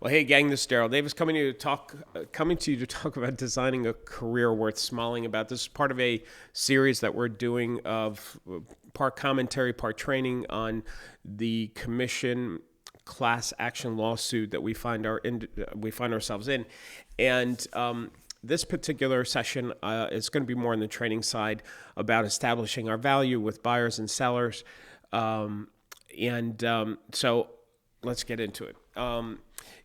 Well, hey, gang, this is Darryl Davis coming to you to talk about designing a career worth smiling about. This is part of a series that we're doing of part commentary, part training on the commission class action lawsuit that we find ourselves in, and this particular session is going to be more on the training side about establishing our value with buyers and sellers, so let's get into it.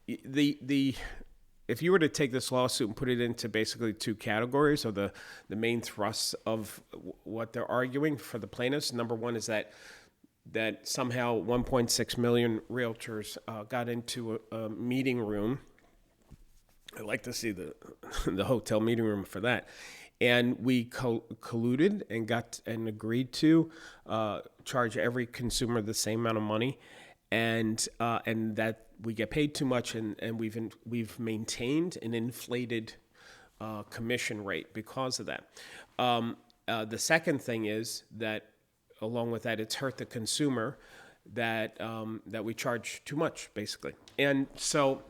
If you were to take this lawsuit and put it into basically two categories, or the main thrusts of what they're arguing for the plaintiffs, number one is that somehow 1.6 million realtors got into a meeting room. I'd like to see the hotel meeting room for that. And we colluded and agreed to charge every consumer the same amount of money, and that we get paid too much, and we've maintained an inflated commission rate because of that. The second thing is that, along with that, it's hurt the consumer that we charge too much, basically. And so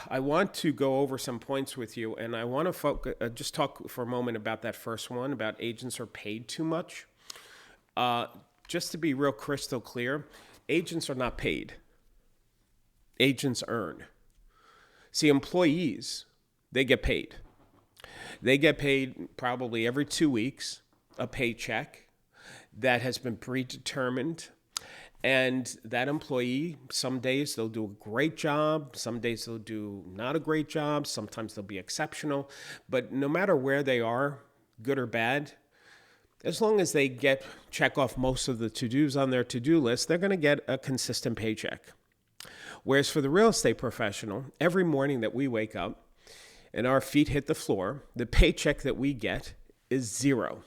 I want to go over some points with you, and I want to just talk for a moment about that first one, about agents are paid too much. Just to be real crystal clear, agents are not paid. Agents earn. See, employees, they get paid. They get paid probably every 2 weeks, a paycheck that has been predetermined. And that employee, some days they'll do a great job, some days they'll do not a great job, sometimes they'll be exceptional. But no matter where they are, good or bad, as long as they check off most of the to-dos on their to-do list, they're going to get a consistent paycheck. Whereas for the real estate professional, every morning that we wake up and our feet hit the floor, the paycheck that we get is zero.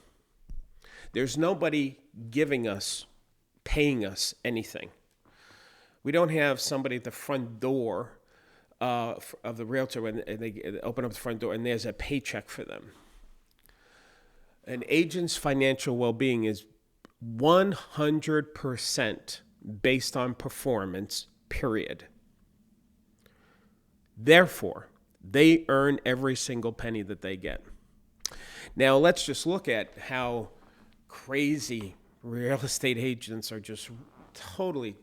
There's nobody paying us anything. We don't have somebody at the front door of the realtor when they open up the front door and there's a paycheck for them. An agent's financial well-being is 100% based on performance, period. Therefore, they earn every single penny that they get. Now, let's just look at how crazy real estate agents are just totally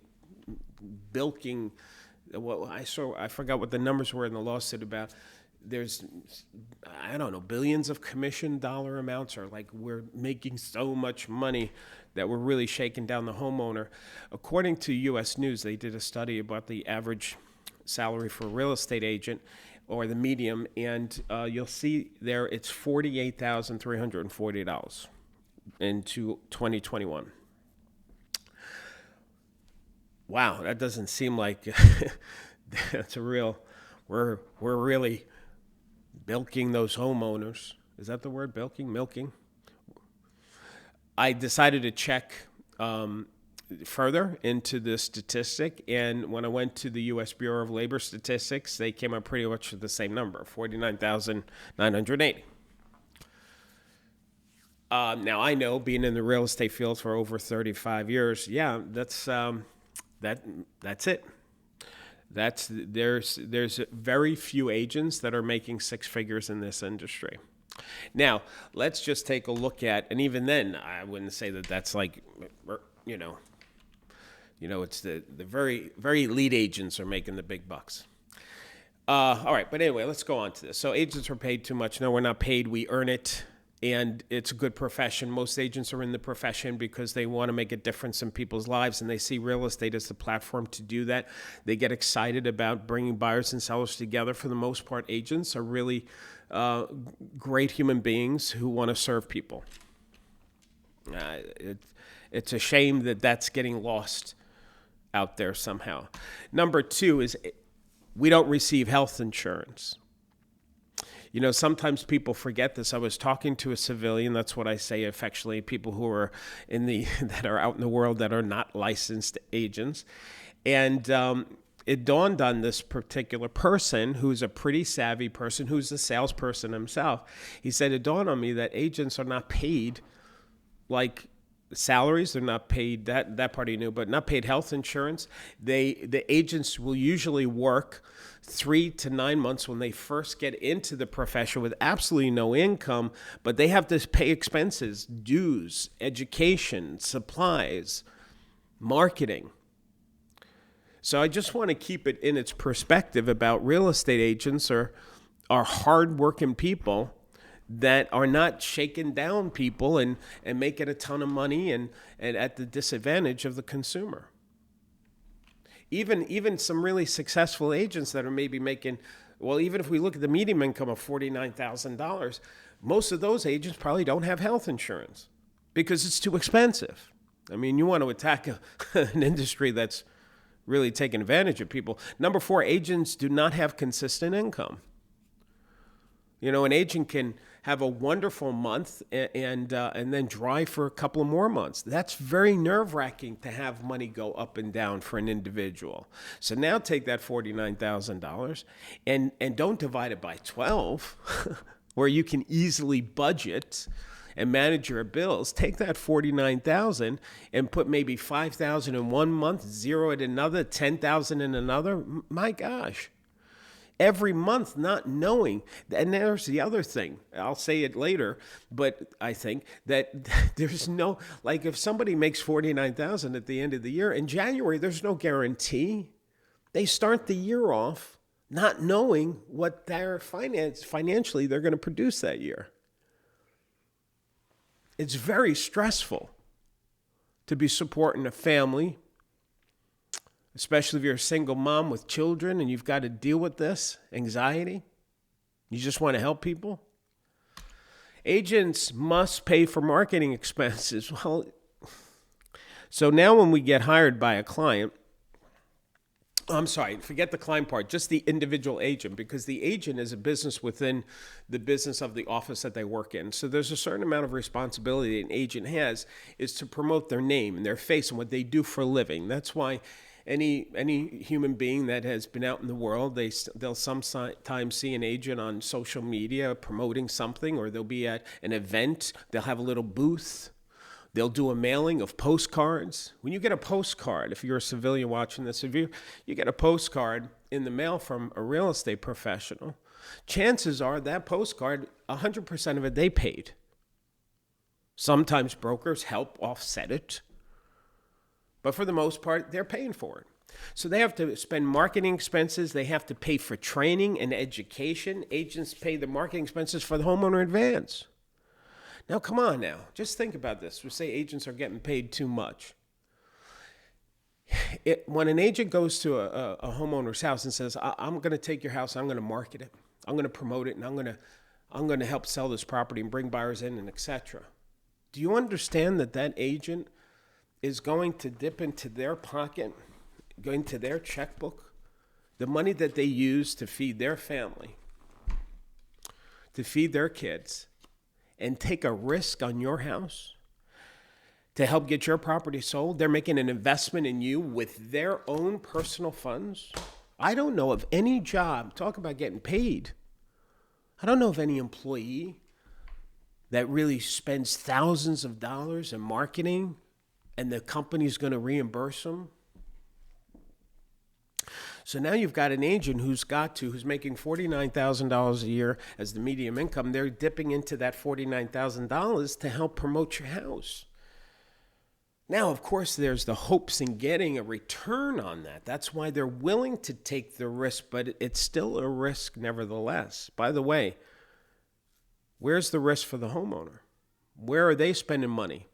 bilking. Well, I forgot what the numbers were in the lawsuit about. There's, I don't know, billions of commission dollar amounts, or like we're making so much money that we're really shaking down the homeowner. According to U.S. News, they did a study about the average salary for a real estate agent, or the medium, and you'll see there it's $48,340 into 2021. Wow, that doesn't seem like that's a real. We're really bilking those homeowners. Is that the word? Bilking? Milking? I decided to check further into this statistic, and when I went to the U.S. Bureau of Labor Statistics, they came up pretty much with the same number, 49,980. Now, I know, being in the real estate field for over 35 years, yeah, that's it. There's very few agents that are making six figures in this industry. Now, let's just take a look at, and even then, I wouldn't say that that's like, it's the very, very elite agents are making the big bucks. All right, but anyway, let's go on to this. So agents are paid too much. No, we're not paid. We earn it. And it's a good profession. Most agents are in the profession because they want to make a difference in people's lives, and they see real estate as the platform to do that. They get excited about bringing buyers and sellers together. For the most part, agents are really great human beings who want to serve people. It's a shame that that's getting lost out there somehow. Number two is we don't receive health insurance. Sometimes people forget this. I was talking to a civilian. That's what I say affectionately. People who are that are out in the world that are not licensed agents, and it dawned on this particular person, who's a pretty savvy person, who's a salesperson himself. He said, it dawned on me that agents are not paid like salaries. They're not paid, that part you knew, but not paid health insurance. The agents will usually work 3 to 9 months when they first get into the profession with absolutely no income, but they have to pay expenses, dues, education, supplies, marketing. So I just want to keep it in its perspective about real estate agents are hardworking people that are not shaking down people and making a ton of money and at the disadvantage of the consumer. Even some really successful agents that are maybe making, well, even if we look at the median income of $49,000, most of those agents probably don't have health insurance because it's too expensive. I mean, you want to attack an industry that's really taking advantage of people. Number 4, agents do not have consistent income. You know, an agent can have a wonderful month and then dry for a couple of more months. That's very nerve-wracking to have money go up and down for an individual. So now take that $49,000 and don't divide it by 12, where you can easily budget and manage your bills. Take that $49,000 and put maybe $5,000 in one month, zero in another, $10,000 in another. My gosh. Every month not knowing. And there's the other thing. I'll say it later, but I think that there's no, like if somebody makes $49,000 at the end of the year, in January, there's no guarantee. They start the year off not knowing what their financially they're going to produce that year. It's very stressful to be supporting a family, especially if you're a single mom with children and you've got to deal with this anxiety. You just want to help people. Agents must pay for marketing expenses. Well, so now when we get hired by a client, I'm sorry, forget the client part, just the individual agent, because the agent is a business within the business of the office that they work in. So there's a certain amount of responsibility an agent has is to promote their name and their face and what they do for a living. That's why any human being that has been out in the world, they'll sometimes see an agent on social media promoting something, or they'll be at an event, they'll have a little booth. They'll do a mailing of postcards. When you get a postcard, if you're a civilian watching this, if you get a postcard in the mail from a real estate professional, chances are that postcard, 100% of it they paid. Sometimes brokers help offset it, but for the most part, they're paying for it. So they have to spend marketing expenses. They have to pay for training and education. Agents pay the marketing expenses for the homeowner in advance. Now, come on now. Just think about this. We say agents are getting paid too much. When an agent goes to a homeowner's house and says, I'm going to take your house, I'm going to market it, I'm going to promote it, and I'm going to help sell this property and bring buyers in and etc. Do you understand that agent is going to dip into their pocket, going to their checkbook, the money that they use to feed their family, to feed their kids, and take a risk on your house to help get your property sold? They're making an investment in you with their own personal funds. I don't know of any job, talk about getting paid. I don't know of any employee that really spends thousands of dollars in marketing and the company's going to reimburse them. So now you've got an agent who's making $49,000 a year as the median income. They're dipping into that $49,000 to help promote your house. Now, of course, there's the hopes in getting a return on that. That's why they're willing to take the risk, but it's still a risk nevertheless. By the way, where's the risk for the homeowner? Where are they spending money?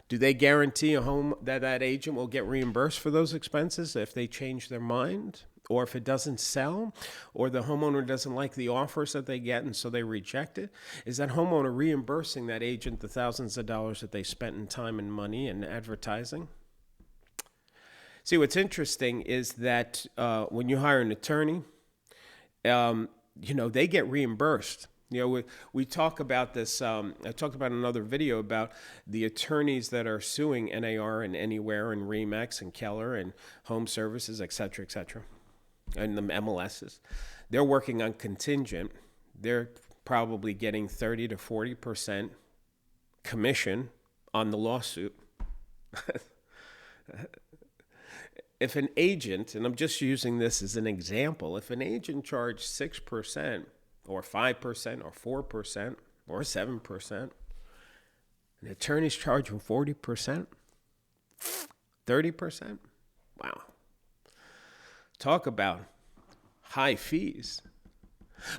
Do they guarantee a home that agent will get reimbursed for those expenses if they change their mind, or if it doesn't sell, or the homeowner doesn't like the offers that they get and so they reject it? Is that homeowner reimbursing that agent the thousands of dollars that they spent in time and money and advertising? See, what's interesting is that when you hire an attorney, they get reimbursed. We talk about this. I talked about in another video about the attorneys that are suing NAR and Anywhere and Remax and Keller and Home Services, et cetera, and the MLSs. They're working on contingent. They're probably getting 30 to 40% commission on the lawsuit. If an agent, and I'm just using this as an example, if an agent charged 6% or 5% or 4% or 7%, an attorney's charging 40%, 30%, wow. Talk about high fees.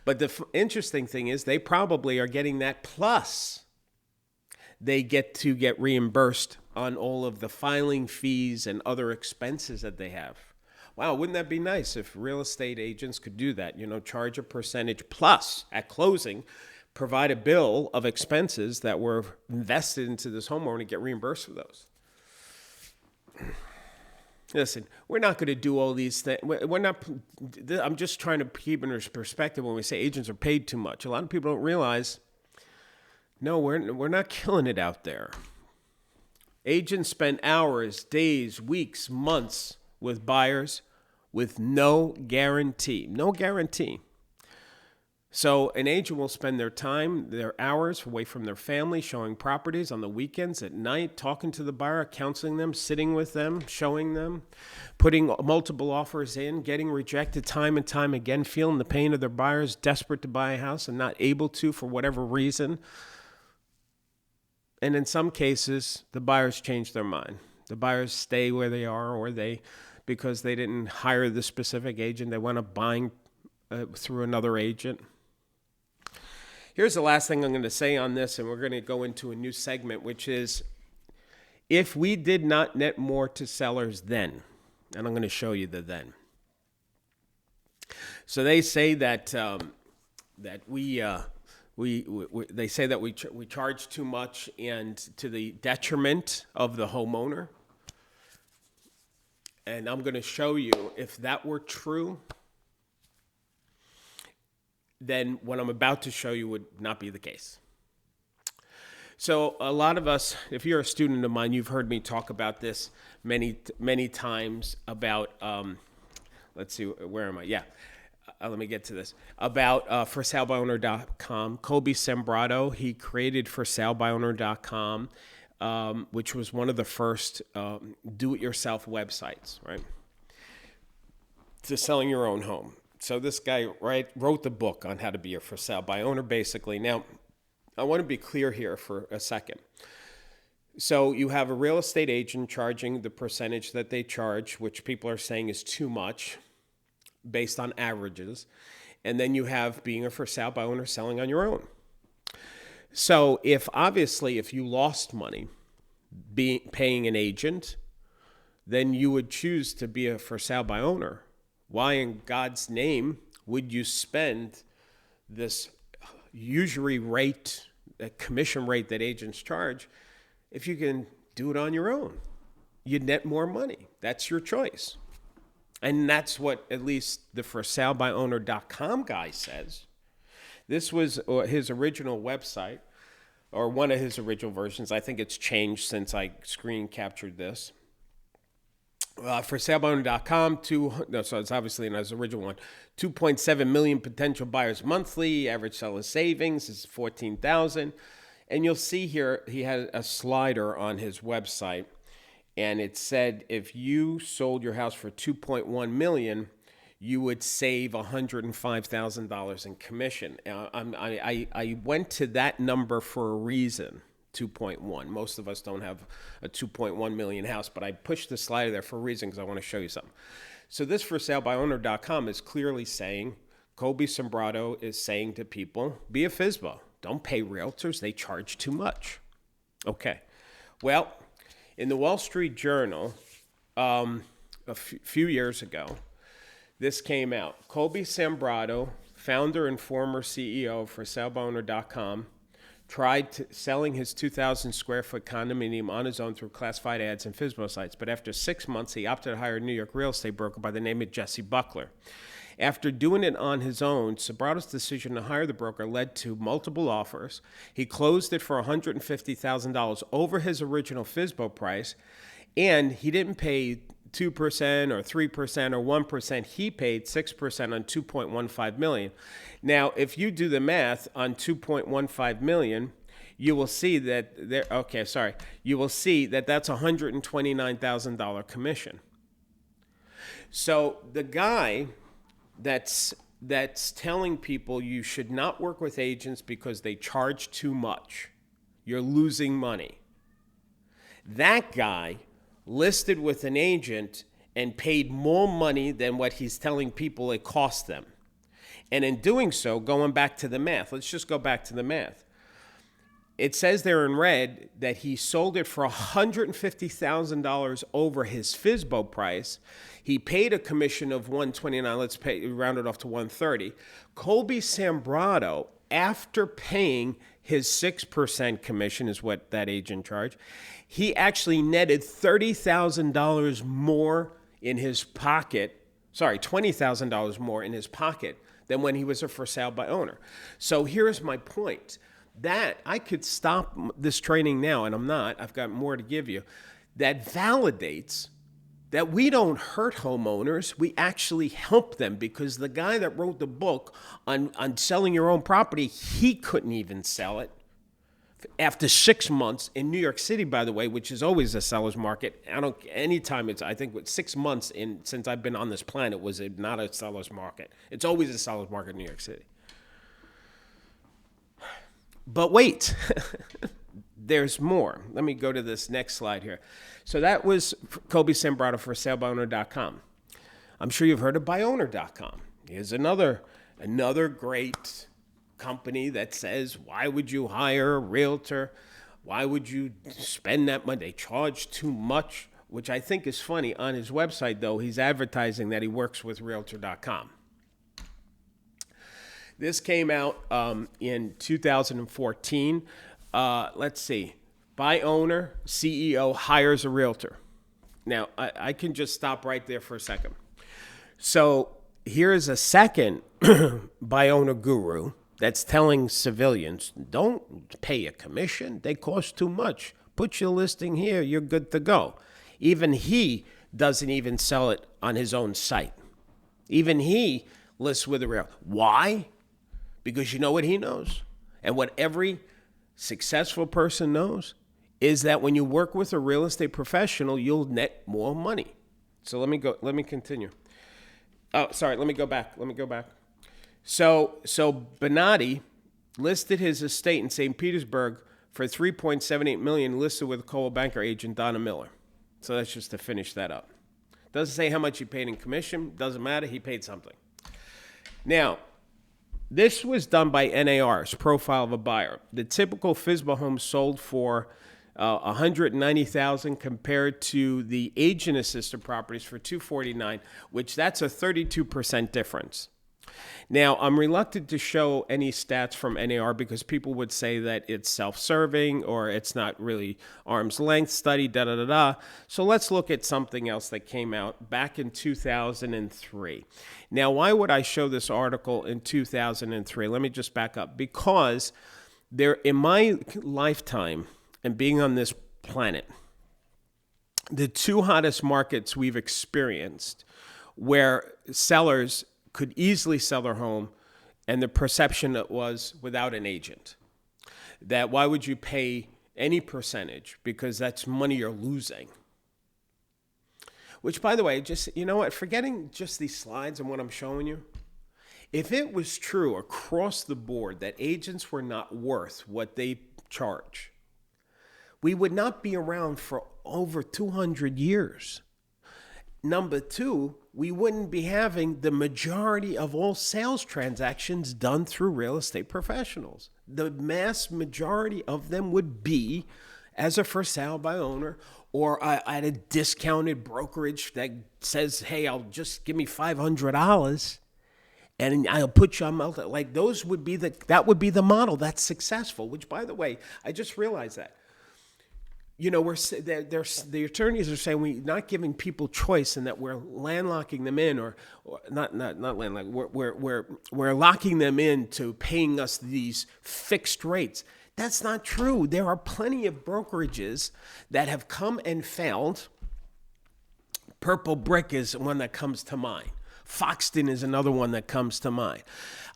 But the interesting thing is they probably are getting that, plus they get to get reimbursed on all of the filing fees and other expenses that they have. Wow, wouldn't that be nice if real estate agents could do that? Charge a percentage plus at closing, provide a bill of expenses that were invested into this homeowner and get reimbursed for those. Listen, we're not going to do all these things. I'm just trying to keep in perspective when we say agents are paid too much. A lot of people don't realize, no, we're not killing it out there. Agents spend hours, days, weeks, months with buyers with no guarantee. No guarantee. So an agent will spend their time, their hours away from their family, showing properties on the weekends, at night, talking to the buyer, counseling them, sitting with them, showing them, putting multiple offers in, getting rejected time and time again, feeling the pain of their buyers, desperate to buy a house and not able to for whatever reason. And in some cases, the buyers change their mind. The buyers stay where they are, or because they didn't hire the specific agent, they wound up buying through another agent. Here's the last thing I'm going to say on this, and we're going to go into a new segment, which is, if we did not net more to sellers then, and I'm going to show you the then. So they say that they say that we charge too much and to the detriment of the homeowner. And I'm going to show you, if that were true, then what I'm about to show you would not be the case. So a lot of us, if you're a student of mine, you've heard me talk about this many times about, let's see, where am I? Yeah. Let me get to this. About ForSaleByOwner.com. Colby Sembrato, he created ForSaleByOwner.com, which was one of the first do-it-yourself websites, right, to selling your own home. So this guy wrote the book on how to be a for sale by owner, basically. Now, I want to be clear here for a second. So you have a real estate agent charging the percentage that they charge, which people are saying is too much based on averages. And then you have being a for sale by owner, selling on your own. So if you lost money paying an agent, then you would choose to be a for sale by owner. Why in God's name would you spend this usury rate, a commission rate that agents charge, if you can do it on your own? You'd net more money. That's your choice. And that's what at least the ForSaleByOwner.com guy says. This was his original website, or one of his original versions. I think it's changed since I screen captured this. ForSaleByOwner.com, so it's obviously not his original one. 2.7 million potential buyers monthly. Average seller savings is $14,000. And you'll see here he had a slider on his website, and it said if you sold your house for $2.1 million, you would save $105,000 in commission. I went to that number for a reason. 2.1. Most of us don't have a 2.1 million house, but I pushed the slider there for a reason because I want to show you something. So this ForSaleByOwner.com is clearly saying, Colby Sembrato is saying to people, be a FSBO. Don't pay realtors. They charge too much. Okay. Well, in the Wall Street Journal, a few years ago, this came out. Colby Sembrato, founder and former CEO of ForSaleByOwner.com, tried selling his 2,000 square foot condominium on his own through classified ads and FSBO sites. But after 6 months, he opted to hire a New York real estate broker by the name of Jesse Buckler. After doing it on his own, Sembrato's decision to hire the broker led to multiple offers. He closed it for $150,000 over his original FSBO price, and he didn't pay 2% or 3% or 1%. He paid 6% on $2.15 million. Now, if you do the math on $2.15 million, you will see that there. Okay, sorry. You will see that that's $129,000 commission. So the guy that's telling people you should not work with agents because they charge too much, you're losing money. That guy listed with an agent and paid more money than what he's telling people it cost them. And in doing so, going back to the math, let's just go back to the math. It says there in red that he sold it for $150,000 over his FSBO price. He paid a commission of $129. Let's round it off to $130. Colby Sambrato, after paying his 6% commission, is what that agent charged, he actually netted $30,000 more in his pocket. Sorry, $20,000 more in his pocket than when he was a for sale by owner. So here's my point. That I could stop this training now, and I'm not. I've got more to give you. That validates that we don't hurt homeowners. We actually help them, because the guy that wrote the book on selling your own property, he couldn't even sell it after 6 months in New York City, by the way, which is always a seller's market. Anytime I think with 6 months since I've been on this planet was not a seller's market. It's always a seller's market in New York City. But wait, there's more. Let me go to this next slide here. So that was Colby Sambrato for salebyowner.com. I'm sure you've heard of buyowner.com. Here's another great company that says, why would you hire a realtor? Why would you spend that money? They charge too much, which I think is funny. On his website, though, he's advertising that he works with Realtor.com. This came out in 2014. Let's see. Buy owner, CEO hires a realtor. Now, I can just stop right there for a second. So here is a second buy owner guru that's telling civilians, don't pay a commission. They cost too much. Put your listing here. You're good to go. Even he doesn't even sell it on his own site. Even he lists with a realtor. Why? Because you know what he knows, and what every successful person knows, is that when you work with a real estate professional, you'll net more money. So let me continue. Oh, sorry, let me go back. So Bonatti listed his estate in St. Petersburg for $3.78 million, listed with a Coldwell Banker agent, Donna Miller. So that's just to finish that up. Doesn't say how much he paid in commission. Doesn't matter. He paid something. Now, this was done by NAR's Profile of a Buyer. The typical FSBO home sold for $190,000 compared to the agent-assisted properties for $249,000, which that's a 32% difference. Now, I'm reluctant to show any stats from NAR because people would say that it's self-serving or it's not really arm's length study, So let's look at something else that came out back in 2003. Now, why would I show this article in 2003? Let me just back up. Because in my lifetime and being on this planet, the two hottest markets we've experienced where sellers could easily sell their home, and the perception was without an agent. That why would you pay any percentage? Because that's money you're losing. Which, by the way, just, you know what, forgetting just these slides and what I'm showing you, if it was true across the board that agents were not worth what they charge, we would not be around for over 200 years. Number two, we wouldn't be having the majority of all sales transactions done through real estate professionals. The mass majority of them would be as a for sale by owner or at a discounted brokerage that says, hey, I'll just give me $500 and I'll put you on multi. Like that would be the model that's successful, which, by the way, I just realized that. You know, the attorneys are saying we're not giving people choice and that we're landlocking them in, or not landlock. We're locking them into paying us these fixed rates. That's not true. There are plenty of brokerages that have come and failed. Purple Brick is one that comes to mind. Foxton is another one that comes to mind.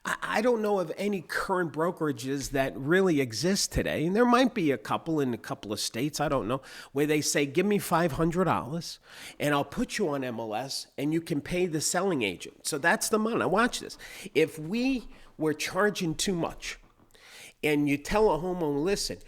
I don't know of any current brokerages that really exist today, and there might be a couple in a couple of states, I don't know, where they say, give me $500 and I'll put you on MLS and you can pay the selling agent. So that's the money. Now watch this. If we were charging too much and you tell a homeowner, listen,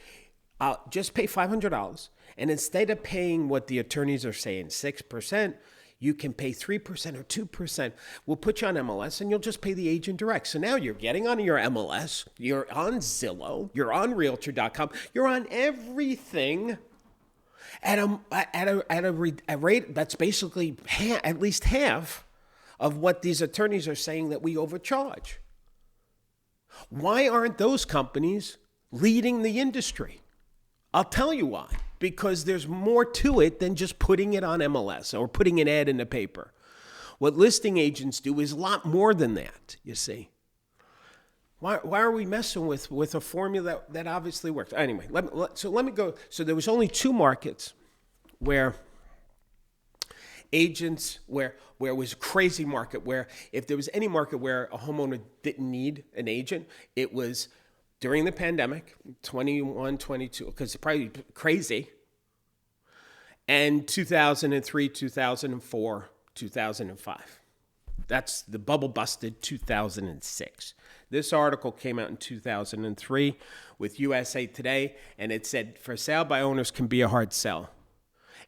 just pay $500, and instead of paying what the attorneys are saying, 6%, you can pay 3% or 2%. We'll put you on MLS and you'll just pay the agent direct. So now you're getting on your MLS, you're on Zillow, you're on Realtor.com, you're on everything at a rate that's basically at least half of what these attorneys are saying that we overcharge. Why aren't those companies leading the industry? I'll tell you why. Because there's more to it than just putting it on MLS or putting an ad in the paper. What listing agents do is a lot more than that, you see. Why are we messing with a formula that obviously works? Anyway, let me go. So there was only 2 markets where agents, where it was a crazy market, where if there was any market where a homeowner didn't need an agent, it was during the pandemic, 21, 22, because it's probably crazy, and 2003, 2004, 2005. That's the bubble busted 2006. This article came out in 2003 with USA Today, and it said, for sale by owners can be a hard sell.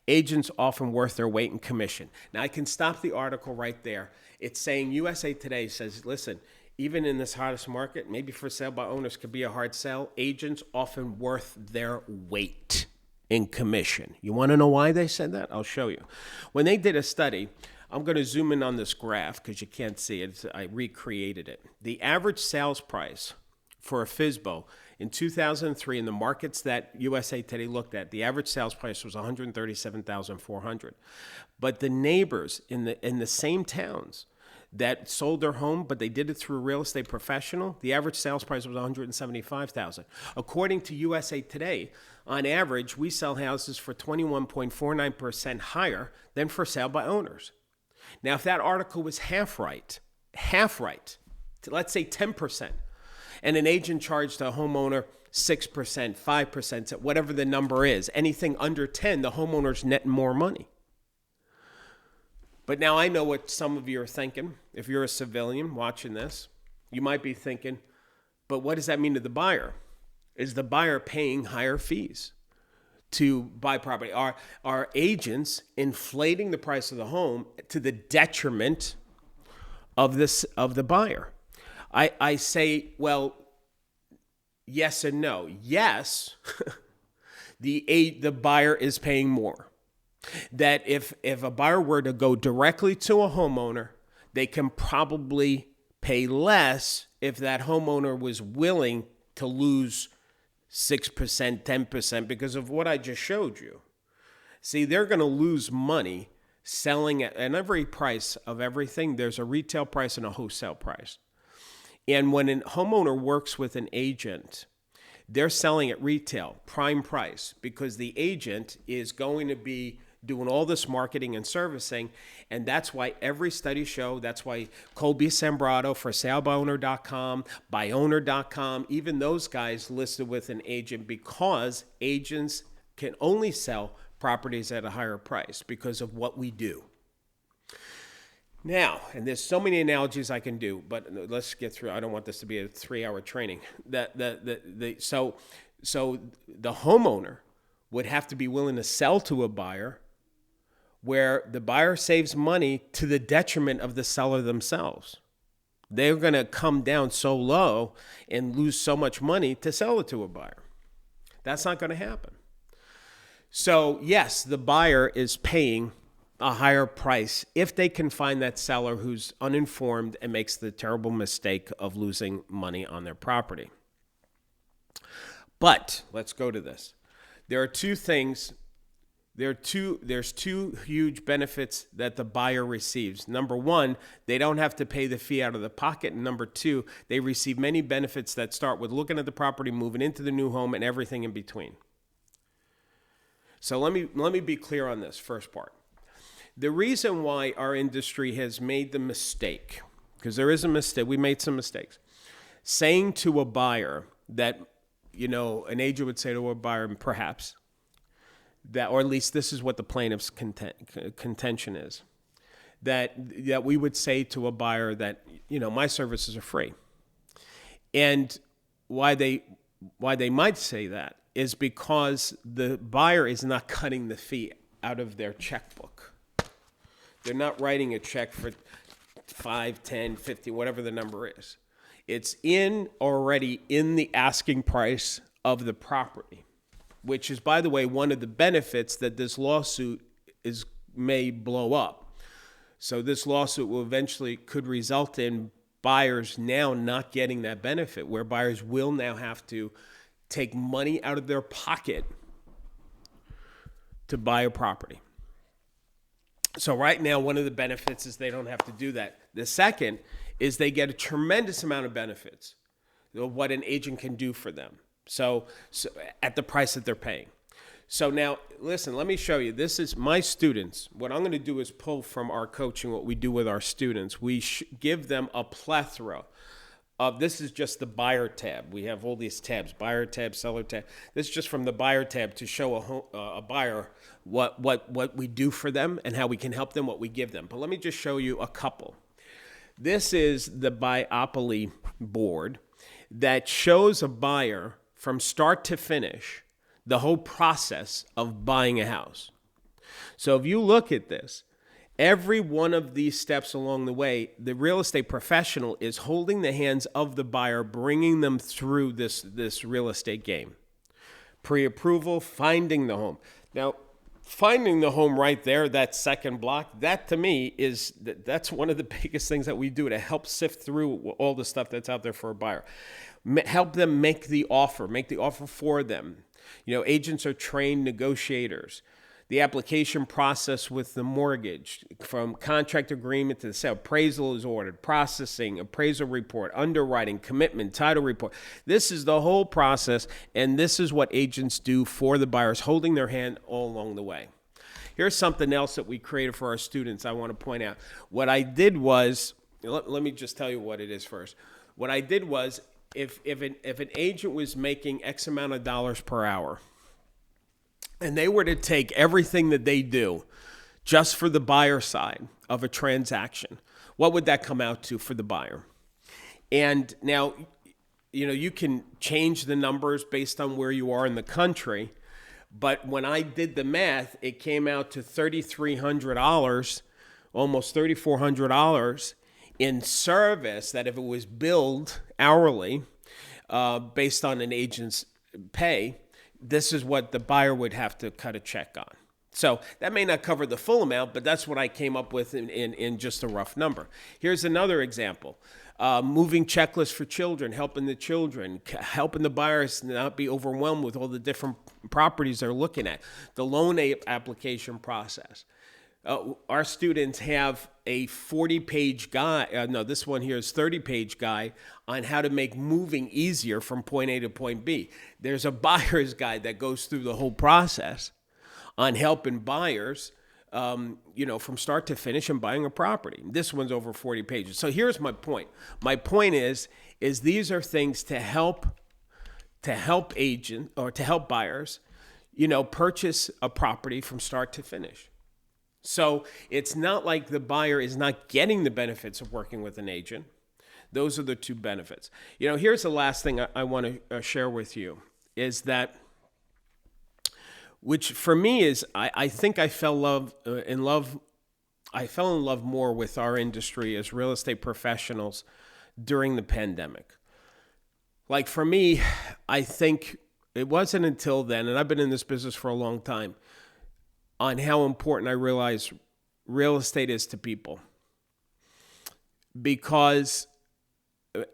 Agents often worth their weight in commission. Now, I can stop the article right there. It's saying USA Today says, listen, even in this hottest market, maybe for sale by owners could be a hard sell. Agents often worth their weight in commission. You want to know why they said that? I'll show you. When they did a study, I'm going to zoom in on this graph because you can't see it. I recreated it. The average sales price for a FSBO in 2003 in the markets that USA Today looked at, the average sales price was $137,400. But the neighbors in the same towns that sold their home, but they did it through a real estate professional, the average sales price was $175,000. According to USA Today, on average, we sell houses for 21.49% higher than for sale by owners. Now, if that article was half right, let's say 10%, and an agent charged a homeowner 6%, 5%, whatever the number is, anything under 10, the homeowner's netting more money. But now I know what some of you are thinking. If you're a civilian watching this, you might be thinking, but what does that mean to the buyer? Is the buyer paying higher fees to buy property? Are agents inflating the price of the home to the detriment of the buyer? I say, well, yes and no. Yes, the buyer is paying more. That if a buyer were to go directly to a homeowner, they can probably pay less if that homeowner was willing to lose 6%, 10% because of what I just showed you. See, they're going to lose money selling at every price of everything. There's a retail price and a wholesale price. And when a homeowner works with an agent, they're selling at retail, prime price, because the agent is going to be doing all this marketing and servicing. And that's why every study show, that's why Colby Sambrato for salebyowner.com, byowner.com, even those guys listed with an agent because agents can only sell properties at a higher price because of what we do. Now, and there's so many analogies I can do, but let's get through. I don't want this to be a 3-hour training. So the homeowner would have to be willing to sell to a buyer where the buyer saves money to the detriment of the seller themselves. They're going to come down so low and lose so much money to sell it to a buyer. That's not going to happen. So yes, the buyer is paying a higher price if they can find that seller who's uninformed and makes the terrible mistake of losing money on their property. But let's go to this. There are two things. There's two huge benefits that the buyer receives. Number one, they don't have to pay the fee out of the pocket. And number two, they receive many benefits that start with looking at the property, moving into the new home, and everything in between. So let me be clear on this first part. The reason why our industry has made the mistake, because there is a mistake, we made some mistakes, saying to a buyer that, an agent would say to a buyer, perhaps, that, or at least this is what the plaintiff's contention is, that we would say to a buyer that, my services are free. And why they might say that is because the buyer is not cutting the fee out of their checkbook. They're not writing a check for 5, 10, 50, whatever the number is. It's already in the asking price of the property, which is, by the way, one of the benefits that this lawsuit may blow up. So this lawsuit will eventually could result in buyers now not getting that benefit, where buyers will now have to take money out of their pocket to buy a property. So right now, one of the benefits is they don't have to do that. The second is they get a tremendous amount of benefits of what an agent can do for them. So at the price that they're paying. So now, listen, let me show you. This is my students. What I'm going to do is pull from our coaching what we do with our students. We give them a plethora of, this is just the buyer tab. We have all these tabs, buyer tab, seller tab. This is just from the buyer tab to show a buyer what we do for them and how we can help them, what we give them. But let me just show you a couple. This is the Biopoly board that shows a buyer from start to finish the whole process of buying a house. So if you look at this, every one of these steps along the way, the real estate professional is holding the hands of the buyer, bringing them through this real estate game. Pre-approval, finding the home. Now, finding the home right there, that second block, that to me that's one of the biggest things that we do to help sift through all the stuff that's out there for a buyer. Help them make the offer for them. Agents are trained negotiators. The application process with the mortgage, from contract agreement to the sale, appraisal is ordered, processing, appraisal report, underwriting, commitment, title report. This is the whole process, and this is what agents do for the buyers, holding their hand all along the way. Here's something else that we created for our students I want to point out. What I did was, let me just tell you what it is first. What I did was, if an agent was making X amount of dollars per hour, and they were to take everything that they do just for the buyer side of a transaction, what would that come out to for the buyer? And now, you can change the numbers based on where you are in the country, but when I did the math, it came out to $3,300, almost $3,400 in service, that if it was billed hourly based on an agent's pay, this is what the buyer would have to cut a check on. So that may not cover the full amount, but that's what I came up with in just a rough number. Here's another example. Moving checklists for children, helping the children, helping the buyers not be overwhelmed with all the different properties they're looking at. The loan application process. Our students have a 40-page guide. This one here is 30-page guide on how to make moving easier from point A to point B. There's a buyer's guide that goes through the whole process on helping buyers, from start to finish and buying a property. This one's over 40 pages. So here's my point. My point is these are things to help agents or to help buyers, purchase a property from start to finish. So it's not like the buyer is not getting the benefits of working with an agent. Those are the two benefits. Here's the last thing I want to share with you is that, which for me is, I think I fell in love more with our industry as real estate professionals during the pandemic. Like for me, I think it wasn't until then, and I've been in this business for a long time, on how important I realize real estate is to people. Because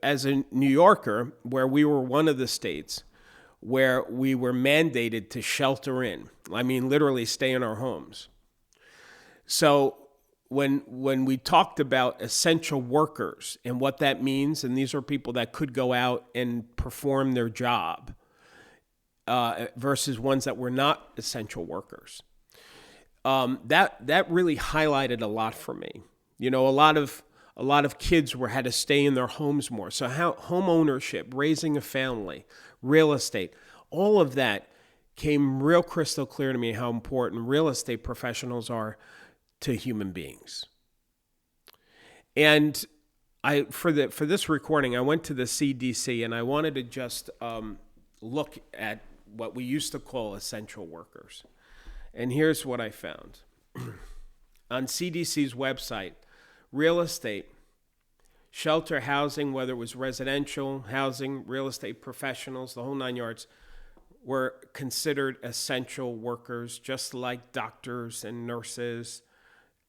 as a New Yorker, where we were one of the states where we were mandated to shelter in, literally stay in our homes. So when we talked about essential workers and what that means, and these are people that could go out and perform their job versus ones that were not essential workers. that really highlighted a lot for me. You know, a lot of kids had to stay in their homes more. So how home ownership, raising a family, real estate, all of that came real crystal clear to me how important real estate professionals are to human beings. And for this recording, I went to the CDC and I wanted to just look at what we used to call essential workers. And here's what I found. On CDC's website, real estate, shelter, housing, whether it was residential housing, real estate professionals, the whole 9 yards, were considered essential workers, just like doctors and nurses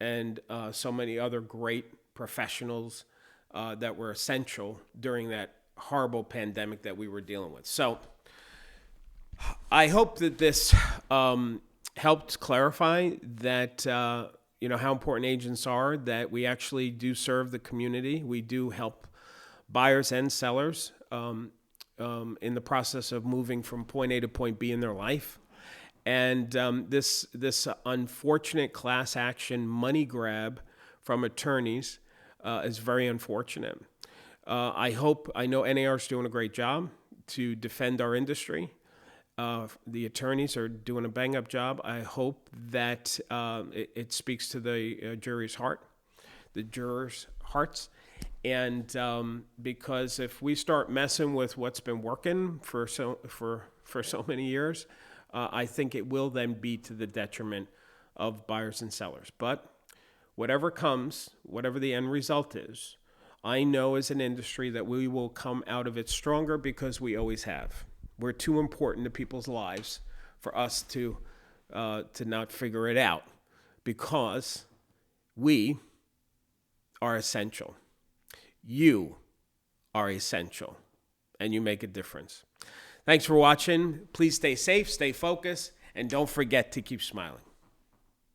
and so many other great professionals that were essential during that horrible pandemic that we were dealing with. So I hope that this helped clarify that how important agents are, that we actually do serve the community. We do help buyers and sellers in the process of moving from point A to point B in their life. And this unfortunate class action money grab from attorneys is very unfortunate. I know NAR is doing a great job to defend our industry. The attorneys are doing a bang-up job. I hope that it speaks to the jury's heart, the jurors' hearts. And because if we start messing with what's been working for so many years, I think it will then be to the detriment of buyers and sellers. But whatever comes, whatever the end result is, I know as an industry that we will come out of it stronger because we always have. We're too important to people's lives for us to not figure it out, because we are essential. You are essential, and you make a difference. Thanks for watching. Please stay safe, stay focused, and don't forget to keep smiling.